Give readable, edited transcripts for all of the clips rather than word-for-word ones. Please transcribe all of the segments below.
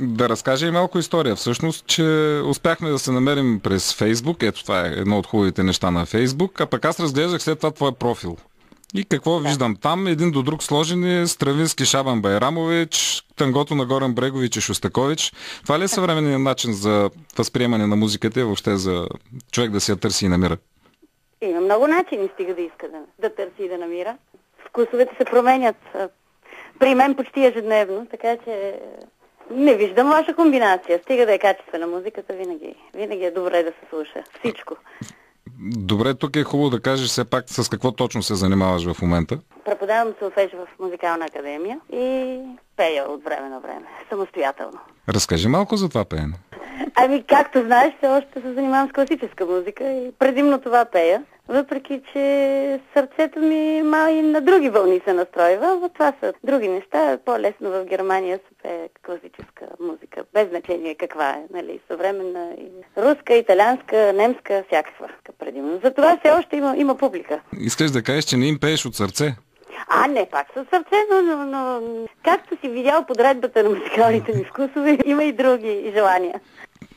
Да разкажа и малко история. Всъщност, че успяхме да се намерим през Фейсбук. Ето това е едно от хубавите неща на Фейсбук. А пък аз разглеждах след това твой профил. И какво Да. виждам там? Един до друг сложени Стравински, Шабан Байрамович, тангото на Горан Брегович и Шостакович. Това ли е съвременният начин за възприемане на музиката и въобще за човек да си я търси и намира? Има много начини, стига да иска да търси и да намира. Вкусовете се променят при мен почти ежедневно, така че не виждам лоша комбинация. Стига да е качествена музиката, винаги е добре да се слуша. Всичко. Добре, тук е хубаво да кажеш все пак с какво точно се занимаваш в момента. Преподавам солфеж в музикална академия и пея от време на време, самостоятелно. Разкажи малко за това пеене. Ами, както знаеш, все още се занимавам с класическа музика и предимно това пея. Въпреки че сърцето ми мал и на други вълни се настройва, но това са други неща. По-лесно в Германия се пее класическа музика, без значение каква е, нали, съвременна, руска, италианска, немска, всякаква предимно. Затова все още има публика. Искаш да кажеш, че не им пееш от сърце? Не, пак със сърце, но както си видял подредбата на музикалните ми вкусове, има и други желания.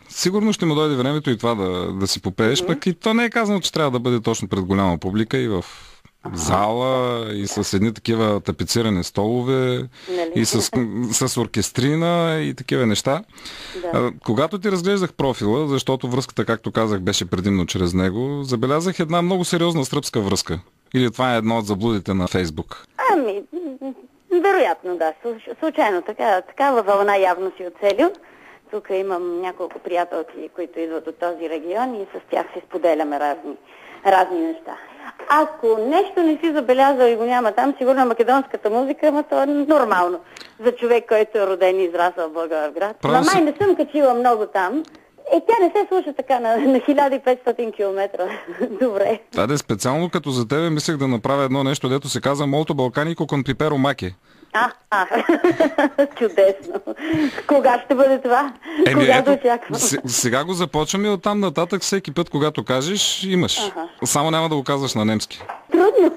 Сигурно ще му дойде времето и това да си попееш, пък и то не е казано, че трябва да бъде точно пред голяма публика и в зала, и с едни такива тапицирани столове, Нали? и с оркестрина и такива неща. Да. Когато ти разглеждах профила, защото връзката, както казах, беше предимно чрез него, забелязах една много сериозна сръбска връзка. Или това е едно от заблудите на Фейсбук? Ами, вероятно да, случайно такава вълна явно си оцелил. Тук имам няколко приятелки, които идват от този регион и с тях си споделяме разни неща. Ако нещо не си забелязал и го няма там, сигурно македонската музика, ама то е нормално за човек, който е роден и израсъл в Благоевград. Май не съм качила много там. Тя не се слуша така на 1500 км. Добре. Да, специално като за тебе мислех да направя едно нещо, дето се казва Молто Балканико кон Пиперо Маке. Чудесно. Кога ще бъде това? Кога да очаквам? Сега го започваме и оттам нататък всеки път, когато кажеш, имаш. Само няма да го казваш на немски.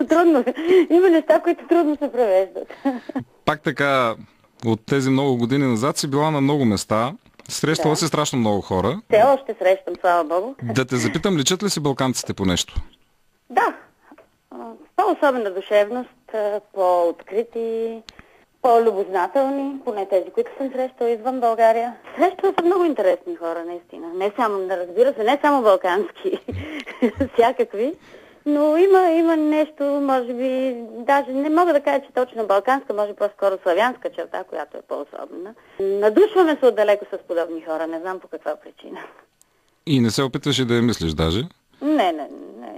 Трудно. Има неща, които трудно се превеждат. Пак така, от тези много години назад си била на много места. Срещала си страшно много хора. Все още срещам, слава Богу. Да те запитам, личат ли си балканците по нещо? Да. По-особена душевност, по-открити, по-любознателни, поне тези, които съм срещала извън България. Срещала съм много интересни хора, наистина. Не само, разбира се, не само балкански, всякакви. Но има нещо, може би, даже не мога да кажа, че точно балканска, може по-скоро славянска черта, която е по-особена. Надушваме се отдалеко с подобни хора, не знам по каква причина. И не се опитваш и да я мислиш даже? Не.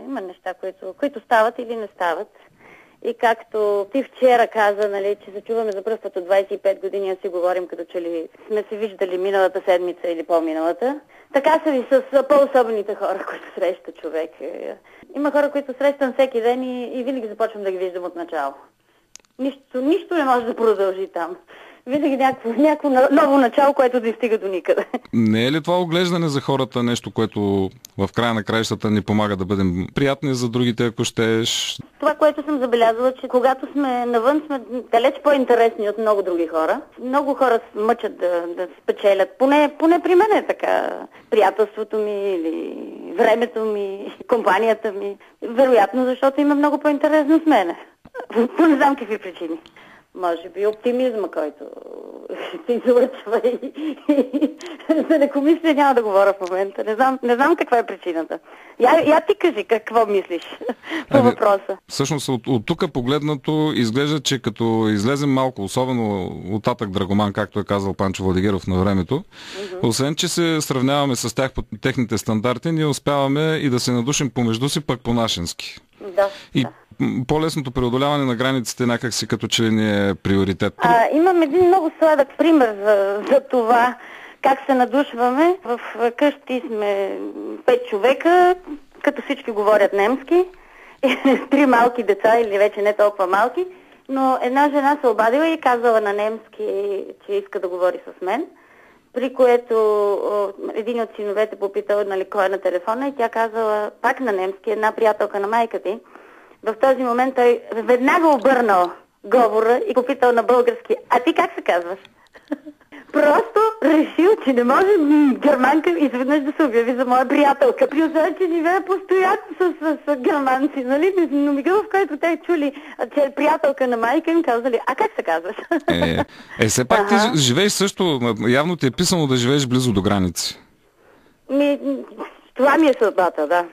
Има неща, които стават или не стават. И както ти вчера каза, нали, че се чуваме за пръв път от 25 години, а си говорим като че ли сме се виждали миналата седмица или по-миналата. Така са и с по-особените хора, които среща човек. Има хора, които срещам всеки ден и винаги започвам да ги виждам от начало. Нищо не може да продължи там. Винаги някакво ново начало, което да стига до никъде. Не е ли това оглеждане за хората нещо, което в края на краищата ни помага да бъдем приятни за другите, ако щеш? Това, което съм забелязала, че когато сме навън, сме далеч по-интересни от много други хора. Много хора мъчат да спечелят. Поне при мен е така. Приятелството ми или времето ми, компанията ми. Вероятно, защото има много по-интересно с мене. Не знам какви причини. Може би оптимизма, който се излъчва и за лекомислие няма да говоря в момента. Не знам каква е причината. Я ти кажи какво мислиш по въпроса. Всъщност от тук погледнато изглежда, че като излезем малко, особено от Татък Драгоман, както е казал Панчо Владигеров на времето, освен че се сравняваме с тях по техните стандарти, ние успяваме и да се надушим помежду си пък по-нашенски. Да. По-лесното преодоляване на границите някак си като че не е приоритет. Имам един много сладък пример за това как се надушваме. В къщи сме 5 човека, като всички говорят немски. 3 малки деца или вече не толкова малки. Но една жена се обадила и казала на немски, че иска да говори с мен. При което един от синовете попитал, нали, кой е на телефона и тя казала пак на немски, една приятелка на майка ти. В този момент той веднага обърнал говора и попитал на български, а ти как се казваш? просто решил, че не може германка изведнъж да се обяви за моя приятелка. При условие, че живее постоянно с германци, нали? Но мига, в който те чули, че е приятелка на майка, им казали, а как се казваш? Все пак ти живееш също, явно ти е писано да живееш близо до граници. Това ми е съдбата, да.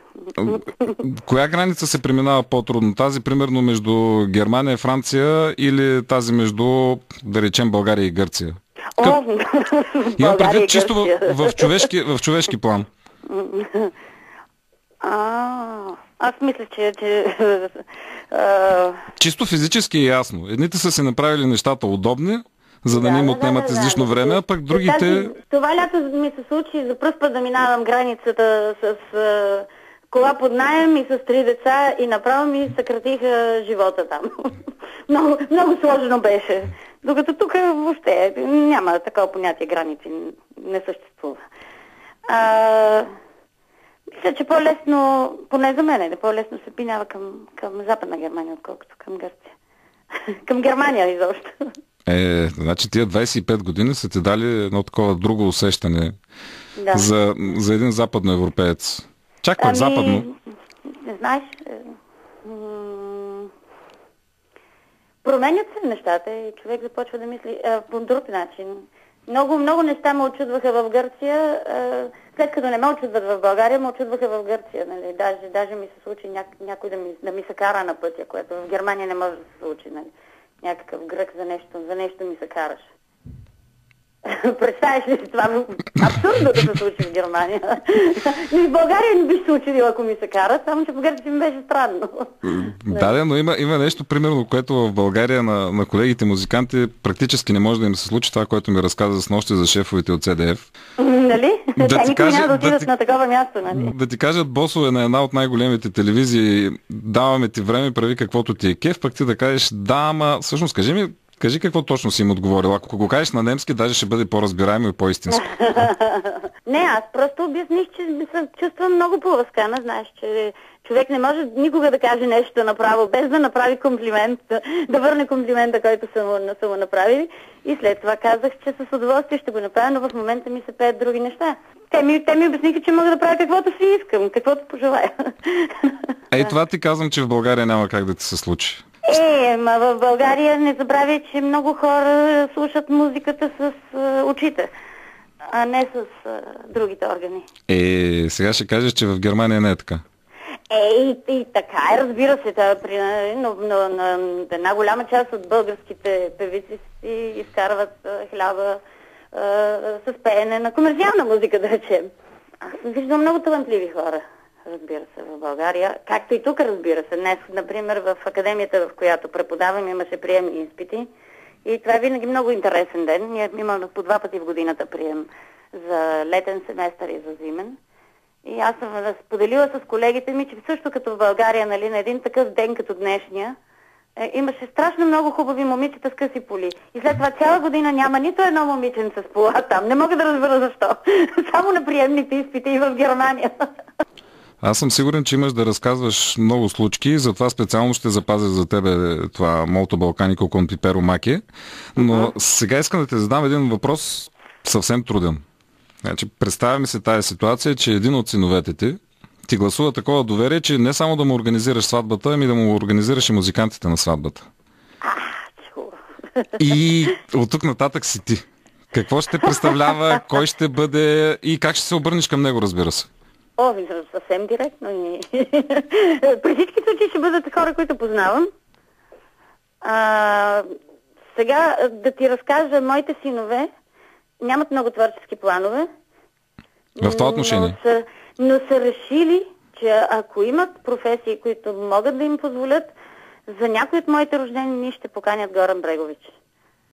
Коя граница се преминава по-трудно? Тази, примерно, между Германия и Франция или тази между, да речем, България и Гърция? Имам предвид чисто в човешки план. Аз мисля, че чисто физически е ясно. Едните са си направили нещата удобни, за да не им отнемат излишно време, а пък другите... Това лято ми се случи за пръв път да минавам границата с кола под наем и с 3 деца и направо ми съкратиха живота там. Много сложно беше. Докато тук въобще няма такова понятие граници, не съществува. Мисля, че по-лесно, поне за мен, по-лесно се пинява към Западна Германия, отколкото към Гърция. Към Германия изобщо. Значи тия 25 години са ти дали едно такова друго усещане за един западноевропеец. Чак пък западно. Не знаеш, променят се нещата и човек започва да мисли по друг начин. Много неща ме очудваха в Гърция. След като не ме очудват в България, ме очудваха в Гърция. Нали? Даже ми се случи някой да ми се кара на пътя, което в Германия не може да се случи. Нали? Някакъв грък за нещо ми се караш. Представяш ли си това? Абсурдно да се случи в Германия. И в България не би се учудил, ако ми се кара, само че в Гърция ми беше странно. Да, но има нещо, примерно, което в България на колегите музиканти практически не може да им се случи това, което ми разказа с нощи за шефовете от ЦДФ. Нали? Те никой няма да отидат на такова място, нали? Да ти кажат босове на една от най-големите телевизии, даваме ти време, прави каквото ти е кеф, пък ти да кажеш, да, ама всъщност кажи какво точно си им отговорил. Ако го кажеш на немски, даже ще бъде по-разбираемо и по-истинско. Не, аз просто обясних, че се чувствам много по-възкана. Знаеш, че човек не може никога да каже нещо направо, без да направи комплимент, да върне комплимента, който са му направили. И след това казах, че с удоволствие ще го направя, но в момента ми се пеят други неща. Те ми обясниха, че мога да правя каквото си искам, каквото пожелая. Това ти казвам, че в България няма как да ти се случи. В България не забравяй, че много хора слушат музиката с очите, а не с другите органи. Сега ще кажеш, че в Германия не е така. И така е, разбира се, но една голяма част от българските певици си изкарват хляба с пеене на комерциална музика, да речем. Аз съм виждал много талантливи хора. Разбира се, в България. Както и тук, разбира се. Днес, например, в академията, в която преподавам, имаше приемни изпити. И това е винаги много интересен ден. Ние имаме по 2 пъти в годината прием за летен семестър и за зимен. И аз съм споделила с колегите ми, че също като в България, нали, на един такъв ден като днешния, имаше страшно много хубави момичета с къси поли. И след това цяла година няма нито едно момиченце с пола там. Не мога да разбера защо. Само на приемните изпити и в Германия. Аз съм сигурен, че имаш да разказваш много случки, затова специално ще запазя за тебе това Молто Балканико con Pipero Mache. Но сега искам да те задам един въпрос съвсем труден. Значи, представя ми се тая ситуация, че един от синовете ти гласува такова доверие, че не само да му организираш сватбата, ами да му организираш и музикантите на сватбата. И от тук нататък си ти. Какво ще представлява, кой ще бъде и как ще се обърнеш към него, разбира се? Съвсем директно. При всички случаи ще бъдат хора, които познавам. Сега да ти разкажа, моите синове нямат много творчески планове. В това отношение? Но са решили, че ако имат професии, които могат да им позволят, за някои от моите рождени дни ще поканят Горан Брегович.